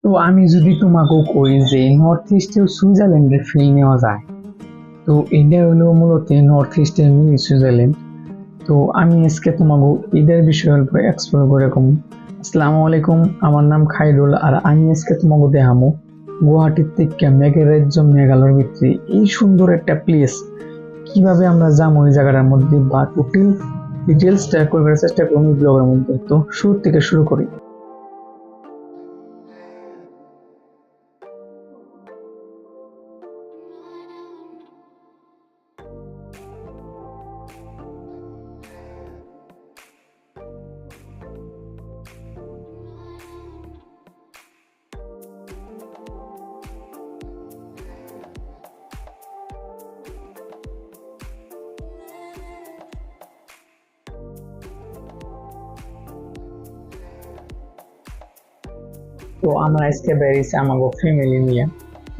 তো আমি যদি তোমাকে কই যে নর্থ ইস্টেও সুইজারল্যান্ডের ফিল নেওয়া যায়, তো এটা হলো মূলত নর্থ ইস্টের মিনি সুইজারল্যান্ড। তো আমি আজকে তোমাকে এদের বিষয়ে অল্প এক্সপ্লোর করে কম। আসসালামু আলাইকুম, আমার নাম খাইরুল আর আমি আজকে তোমাকে দেখামো গুয়াহাটির থেকে মেঘের রাজ্য মেঘালয়ের ভিতরে এই সুন্দর একটা প্লেস কিভাবে আমরা যাবো ওই জায়গাটার মধ্যে বা টোটাল ডিটেলসটা করবার চেষ্টা করবো এই ব্লগের মধ্যে। তো শুরু থেকে শুরু করি। তো আমরা আজকে বেরিয়েছি আমাকে ফ্যামিলি নিয়ে।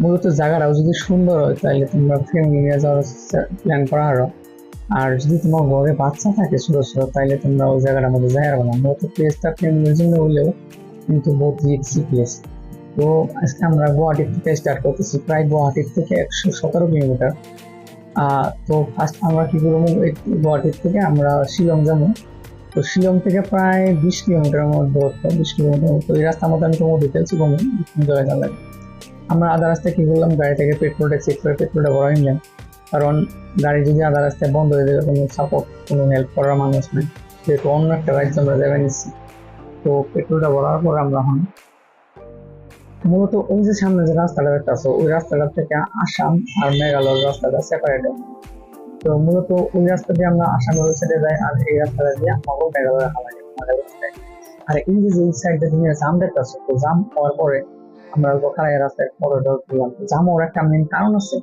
মূলত জায়গাটাও যদি সুন্দর হয় তাহলে তোমরা ফ্যামিলি নিয়ে যাওয়ার প্ল্যান করা আরো। আর যদি তোমার ঘরে বাচ্চা থাকে ছোট ছোট তাহলে তোমরা ওই জায়গাটার মধ্যে যাই পারবে না। মূলত প্লেসটা ফ্যামিলির জন্য হলেও কিন্তু বহুত রিক্সি প্লেস। তো আজকে আমরা গুয়াহাটি থেকে স্টার্ট করতেছি, প্রায় গুয়াহাটির থেকে 117 কিলোমিটার। তো ফার্স্ট আমরা কি করবো, গুয়াহাটির থেকে আমরা শিলং যাবো। তো শিলং থেকে প্রায় 20 কিলোমিটার মধ্যে, 20 কিলোমিটার মতো এই রাস্তার মধ্যে আমি তোমার ডিটেলস কমো জায়গায় জানলাম। আমরা আধা রাস্তায় কি করলাম, গাড়ি থেকে পেট্রোলটা চেক করে পেট্রোলটা ভরা নিলাম। কারণ গাড়ি যদি আধা রাস্তায় বন্ধ হয়ে যাবে কোনো সাপোর্ট কোনো হেল্প করার মানুষ নেই, যেহেতু অন্য একটা রাজ্যে আমরা যাবে নিচ্ছি। তো পেট্রোলটা ভরার পর আমরা এখন মূলত ওই যে সামনে যে রাস্তাটা দেখতে আছে ওই রাস্তাটা থেকে আসাম আর মেঘালয়ের রাস্তাটা সেপারেট। তো মূলত ওই রাস্তা দিয়ে আমরা আসামের ওই সাইডে যাই আর এই রাস্তাটা দিয়ে আমাকে মেঘালয় হাওয়ায় আমাদের রাস্তায়। আর এই যে এই সাইডে তুমি জাম দেখতে আছো, তো জাম হওয়ার পরে আমরা খাড়াই রাস্তায় করিডোর করলাম। জাম হওয়ার একটা মেন কারণ আছে,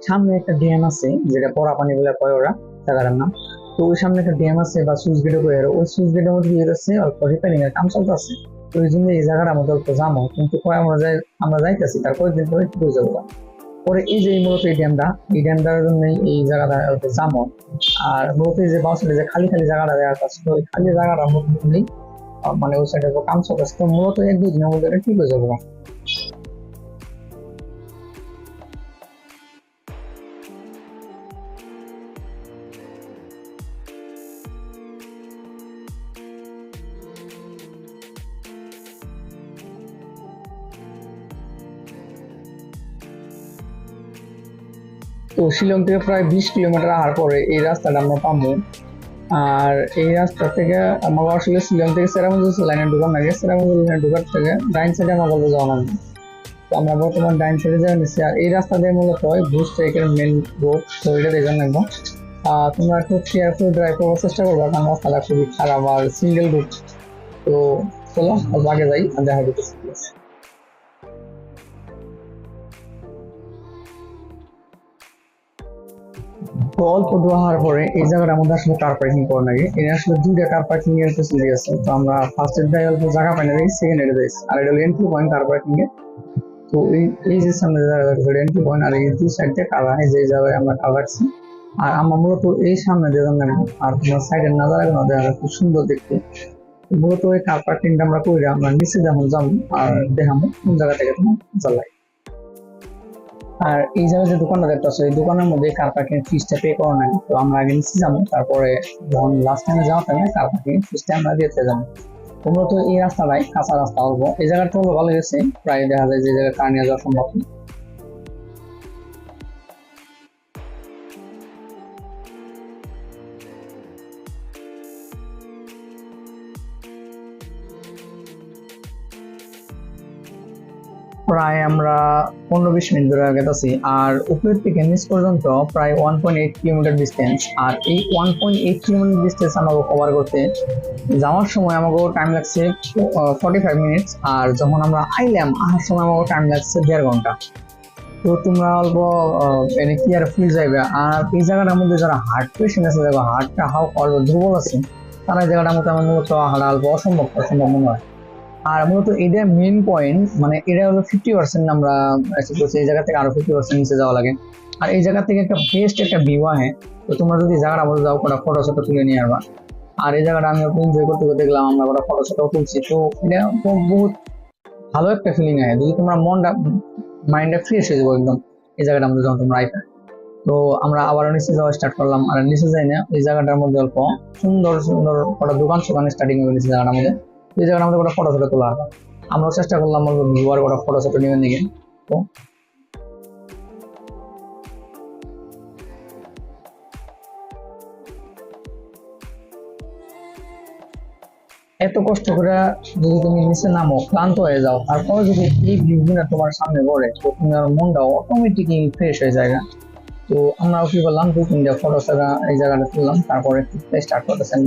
সামনে একটা ড্যাম আছে যেটা পড়া পানি বলে কয় ওরা জায়গাটার নাম। তো ওই সামনে একটা ড্যাম আছে বা সুইচ গেটে করে, ওই সুইচ গেটের মধ্যে দিয়ে যাচ্ছে অল্প রিপেয়ারিং এর কাম চলতেছে। তো ওই জন্য এই জায়গাটার মধ্যে অল্প জাম হয়, কিন্তু কয় আমরা যাইতেছি তার কয়েকদিন পরে ঠিক হয়ে যাবো। পরে এই যে মূলত এই ড্যামটার জন্য এই জায়গাটা অল্প জাম হয়। আর মূলত এই যে বাউসাইডে যে খালি খালি জায়গাটা দেওয়া আছে, তো ওই খালি জায়গাটার মধ্যে মানে ওই সাইডে কাম চলতেছে। তো মূলত 1-2 দিনের মধ্যে এটা ঠিক হয়ে যাবো। তো শিলং থেকে প্রায় 20 কিলোমিটার আসার পরে এই রাস্তাটা আমরা পাবো। আর এই রাস্তা থেকে আমার আসলে শিলং থেকে সেরামুজু লাইনে ঢুকার লাগে, সেরামুজু লাইনে ঢুকার থেকে ডাইন সাইডে আমার বলতে যাওয়া লাগবে। তো আমরা বর্তমান ডাইন সাইডে যাওয়া নিচ্ছি। আর এই রাস্তা দিয়ে মূলত হয় ভুজ ট্রেকের মেন রোড, তো এটা দেখে নেবো। তোমরা একটু কেয়ারফুল ড্রাইভ করার চেষ্টা করবো, কারণ রাস্তাটা খুবই খারাপ আর সিঙ্গেল রুট। তো চলো আগে যাই আর দেখা যেতেছি। তো অল্প দূর হওয়ার পরে এই জায়গাটার মধ্যে আসলে কার পার্কিং করা লাগে। এটা আসলে দুইটা কার পার্কিং এর ফেসিলিটি আছে। তো আমরা ফার্স্ট এর যাই অল্প জায়গা পাই না, সেকেন্ড এর যাই। আর এটা হলো এন্ট্রি পয়েন্ট কার পার্কিং এ। তো এই যে সামনে জায়গা আছে এন্ট্রি পয়েন্ট, আর এই দুই সাইড দিয়ে কার হয় যে জায়গায় আমরা কার রাখছি। আর আমরা মূলত এই সামনে দিয়ে যাবেন, আর তোমার সাইডের নাজারা গুলো দেখা খুব সুন্দর দেখতে। মূলত ওই কার পার্কিংটা আমরা কইরা আমরা নিচে যেমন যাবো আর দেখাবো কোন জায়গা থেকে তোমার জ্বালাই। আর এই জায়গায় যে দোকানটা দেখতে আছে এই দোকানের মধ্যে কার পার্কিং ফিসটা পে করা নাই। তো আমরা আগে নিচে যাবো, তারপরে যখন লাস্ট টাইমে যাওয়া টাইমে কার পার্কিং ফিসটা আমরা দিতে যাবো। তোমরা তো এই রাস্তাটাই কাঁচা রাস্তা অল্প, এই জায়গাটা হলো ভালো গেছে, প্রায় দেখা যায় যে জায়গায় কার নিয়ে যাওয়া সম্ভব না। প্রায় আমরা 15-20 মিনিট ধরে গেছি। আর উপরের থেকে নিচ পর্যন্ত প্রায় 1.8 কিলোমিটার ডিস্টেন্স। আর এই 1.8 কিলোমিটার ডিস্টেন্স আমাকে কভার করতে যাওয়ার সময় আমাকে টাইম লাগছে 45 মিনিট। আর যখন আমরা আসার সময় আমাকে টাইম লাগছে 1.5 ঘন্টা। তো তোমরা অল্প এনে কি আর ফিল যাইবে। আর এই জায়গাটার মধ্যে যারা হার্ট পেশেন্ট আছে, যারা হার্টটা অল্প দুর্বল আছে, তারা এই জায়গাটার মধ্যে আমার মূলত হাঁটা অল্প অসম্ভব মনে হয়। আর মূলত এটা মেইন পয়েন্ট, মানে এটা হলো 50% আমরা এই জায়গা থেকে আরো 50% নিচে যাওয়া লাগে। আর এই জায়গা থেকে একটা বেস্ট একটা ভিউ হয়। তো তোমরা যদি জায়গাটা মধ্যে যাও কোনো ফটো শটো তুলে নিয়ে আসবা। আর এই জায়গাটা আমি এনজয় করতে দেখলাম, আমরা কোনো ফটো শটো তুলছি। তো এটা বহুত ভালো একটা ফিলিং আয় যদি তোমার মনটা মাইন্ডটা ফ্রেশ হয়ে যাবো একদম এই জায়গাটার মধ্যে যখন তোমরা আইতা। তো আমরা আবারও নিচে যাওয়া স্টার্ট করলাম, আর নিচে যাই না এই জায়গাটার মধ্যে অল্প সুন্দর সুন্দর কটা দোকান সোকান স্টার্টিং হয়ে গেছে জায়গাটার মধ্যে। এই জায়গাটার মধ্যে কটা ফটো ফটো তোলা হয়, আমরাও চেষ্টা করলাম বলবো ভিউ আর কটা ফটো ফটো নেওয়ার দিকে। তো এত কষ্ট করে যদি তুমি নিচে নামো ক্লান্ত হয়ে যাও, তারপরে যদি এই ভিউগুলো তোমার সামনে পড়ে তো তোমার মনটা অটোমেটিকলি ফ্রেশ হয়ে যায়। তো আমরাও কি করলাম, 2-3টা ফটো এই জায়গাটা তুললাম, তারপরে স্টার্ট করতেছেন।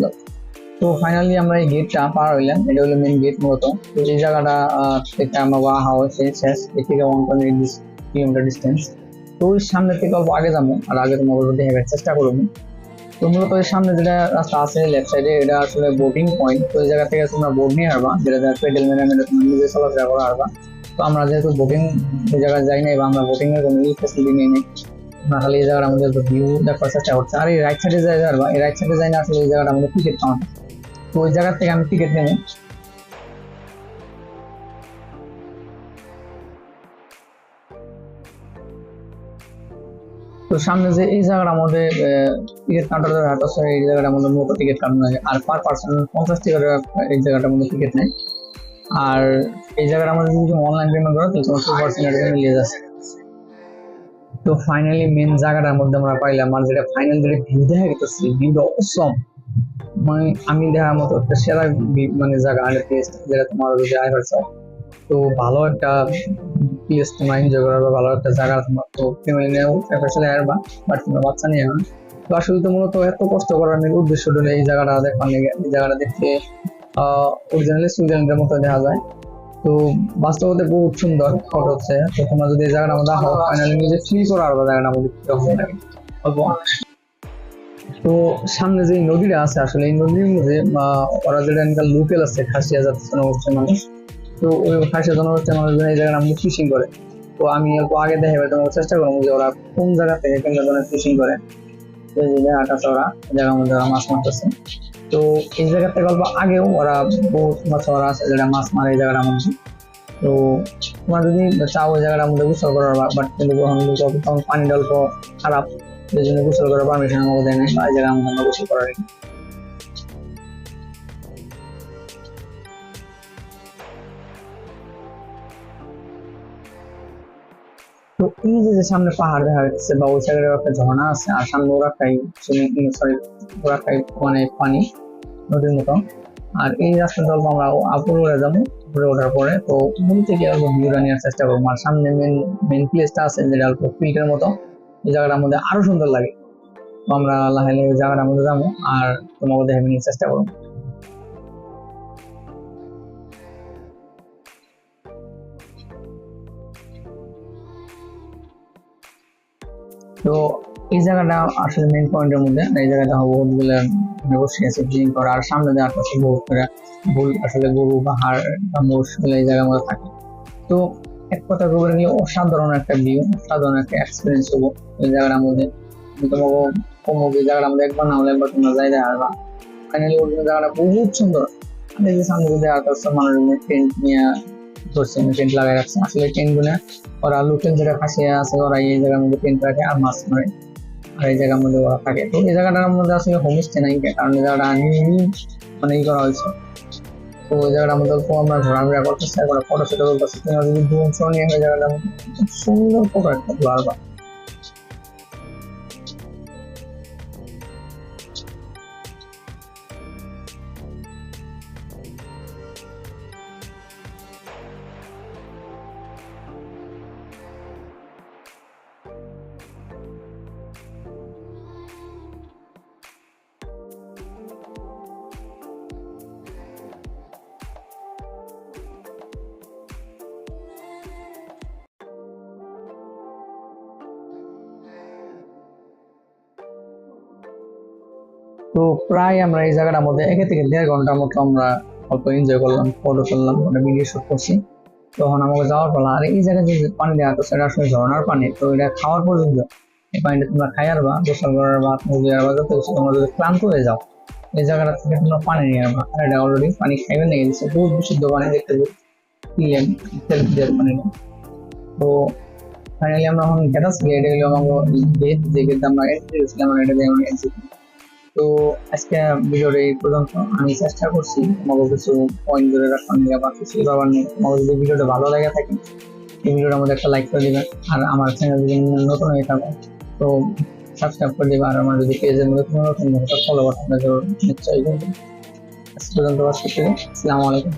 তো ফাইনালি আমরা এই গেটটা পার হইলাম, এটা হলো মেন গেট মূলত। তো এই জায়গাটা থেকে আমরা হাওয়া শেষ, এ থেকে 1.8 কিলোমিটার ডিস্টেন্স। তো ওই সামনে থেকে অল্প আগে যাবো, আর আগে তোমার দেখার চেষ্টা করবো। তো মূলত ওই সামনে যেটা রাস্তা আছে লেফট সাইডে, এটা আসলে বোটিং পয়েন্ট। তো এই জায়গা থেকে তোমরা বোট নিয়ে আসবা, যেটা পেডেল মেরে মেরে তোমরা নিজে চলাফেরা করে আসবা। তো আমরা যেহেতু বোটিং এই জায়গায় যাই নাই, বা আমরা বোটিং এর কোনো ফেসিলিটি নিয়ে নেই, আমরা খালি এই জায়গার আমাদের ভিউ দেখার চেষ্টা করছি। আর এই রাইট সাইডে যাই পারবা, এই রাইট সাইডে যাই না আসলে এই জায়গাটা আমাদের টিকিট পাওয়া। তো ওই জায়গা থেকে আমি টিকিট নেবো। তো সামনে যে এই জায়গাটার মধ্যে টিকিট কাউন্টারের হাট আছে, এই জায়গাটার মধ্যে মূলত টিকিট কাটানো হয়, আর পার পার্সন 50 টাকা এই জায়গাটার মধ্যে টিকিট নেয়। আর এই জায়গাটার মধ্যে যদি অনলাইন পেমেন্ট করো তাহলে তোমার 2% মিলিয়ে যাচ্ছে। তো ফাইনালি মেন জায়গাটার মধ্যে আমরা পাইলাম, আর যেটা ফাইনাল যেটা ভিউ দেখা গেছে, ভিউটা অসম, মানে আমি দেখার মতো একটা সেরা মানে জায়গা আর প্লেস, যেটা তোমার যদি আয় হয়েছে। তো ভালো একটা প্লেস তোমরা এনজয় করবে, ভালো একটা জায়গা তোমার। তো ফ্যামিলি নিয়ে আসলে আসবা, বাট তোমরা বাচ্চা নিয়ে না। তো আসলে তো মূলত এত কষ্ট করার উদ্দেশ্য হলো এই জায়গাটা দেখার লেগে। এই জায়গাটা দেখতে অরিজিনালি সুইজারল্যান্ডের মতো দেখা যায়। তো বাস্তবতে বহুত সুন্দর ফটো হচ্ছে। তো তোমরা যদি এই জায়গাটা আমাদের ফাইনালি নিজে ফিল করো আর জায়গাটা আমাদের কিরকম লাগে অল্প। তো সামনে যে নদীটা আছে, আসলে এই নদীর মধ্যে ওরা যেটা লোকেল আছে খাসিয়া জাতীয় জনগোষ্ঠীর মানুষ। তো ওই খাসিয়া জনগোষ্ঠীর মানুষ এই জায়গার আমাদের ফিশিং করে। তো আমি অল্প আগে দেখে তোমাকে চেষ্টা করবো যে ওরা কোন জায়গা থেকে কোন ধরনের ফিশিং করে। তো এই যে জায়গাটা আছে, ওরা জায়গার মধ্যে ওরা মাছ মারতেছে। তো এই জায়গা থেকে অল্প আগেও ওরা বহুত মাছ ওরা আছে যেটা মাছ মারে এই জায়গাটার মধ্যে। তো তোমার যদি চাও ওই জায়গাটার মধ্যে গোসল করার, বাট কিন্তু তখন পানিটা অল্প খারাপ, এই জন্য গোসল করার পারমিশন আমাকে দেয় নাই, বা এই জায়গার মধ্যে আমরা গোসল করার। তো এই যে সামনে পাহাড় দেখা যাচ্ছে, বা ওই সাইডে একটা ঝর্ণা আছে, আর সামনে ওরাকাই সরি ওরাকাই মানে পানি নদীর মতো। আর এই রাস্তাটা অল্প আমরা উপরে উঠে যাবো, উপরে ওঠার পরে তো মূল থেকে অল্প ভিউটা নেওয়ার চেষ্টা করবো। আর সামনে মেন প্লেসটা আছে যেটা অল্প ফিল্টের মতো, এই জায়গাটার মধ্যে আরো সুন্দর লাগে। তো আমরা লাহে লাহে ওই জায়গাটার মধ্যে যাবো, আর তোমাকে দেখে নেওয়ার চেষ্টা করবো। তো এই জায়গাটা আসলে মেন পয়েন্টের মধ্যে, এই জায়গাটা বহুত গুলো বসে আছে ক্লিন করা, আর সামনে দেওয়ার কাছে বহুত করে ভুল আসলে গরু বা হাড় বা মোষ এই জায়গার মধ্যে থাকে। তো এক কথা বলে গেলে অসাধারণ একটা ভিউ, অসাধারণ একটা এক্সপিরিয়েন্স হবো এই জায়গাটার মধ্যে। তোমাকে কমো এই জায়গাটার মধ্যে একবার না হলে একবার তোমরা যাই আসবা। ফাইনালি ওই জায়গাটা বহুত সুন্দর। আর এই যে সামনে যে জায়গাটা আছে, মানুষ টেন্ট নিয়ে ধরছে, টেন্ট লাগাই রাখছে। আসলে টেন্ট গুলো ওরা লোকাল যেটা খাসিয়া আছে, ওরা এই জায়গার মধ্যে টেন্ট রাখে আর মাছ মারে, আর এই জায়গার মধ্যে ওরা থাকে। তো এই জায়গাটার মধ্যে আসলে হোমস্টে নাই, কারণ এই জায়গাটা মানে ই করা হয়েছে। তো ওই জায়গাটার মধ্যে আমরা ঘোরাফেরা করতেছি, আর ফটো সেটা করতেছি। তোমরা যদি ড্রোন শো নিয়ে ওই জায়গাটা সুন্দর ফটো একটা তোলা। তো প্রায় আমরা এই জায়গাটার মধ্যে 1 থেকে 1.5 ঘন্টার মতো আমরা অল্প এনজয় করলাম, ফটো তুললাম, ওটা ভিডিও শুট করছি। তখন আমাকে যাওয়ার পালা। আর এই জায়গায় যে পানি দেওয়া তো সেটা আসলে ঝর্ণার পানি, তো এটা খাওয়ার পর্যন্ত এই পানিটা তোমরা খাই আরবা, গোসল করার বা মুভি আরবা, যত কিছু তোমরা যদি ক্লান্ত হয়ে যাও এই জায়গাটা থেকে তোমরা পানি নিয়ে আরবা। আর এটা অলরেডি পানি খাইবে লেগে গেছে, বহুত বিশুদ্ধ পানি দেখতে। দিলেন সেলফ দিয়ে বানাইলাম। তো ফাইনালি আমরা এখন গেট আছে, এটা হলো আমার গেট, যে গেট আমরা এন্ট্রি করেছিলাম, আমরা এটা দিয়ে আমরা এন্ট্রি। তো আজকে ভিডিওর এই পর্যন্ত। আমি চেষ্টা করছি তোমাকে কিছু পয়েন্ট ধরে রাখলাম নিয়ে বা কিছু ব্যাপার নিয়ে। তোমাকে যদি ভিডিওটা ভালো লাগে থাকে, এই ভিডিওটার মধ্যে একটা লাইক করে দিবে। আর আমার চ্যানেল যদি নতুন হয়ে থাকে তো সাবস্ক্রাইব করে দিবে। আর আমার যদি পেজের মধ্যে কোনো নতুন ফলো বাটন নিশ্চয়ই করবে। আজ পর্যন্ত আসসালামু আলাইকুম।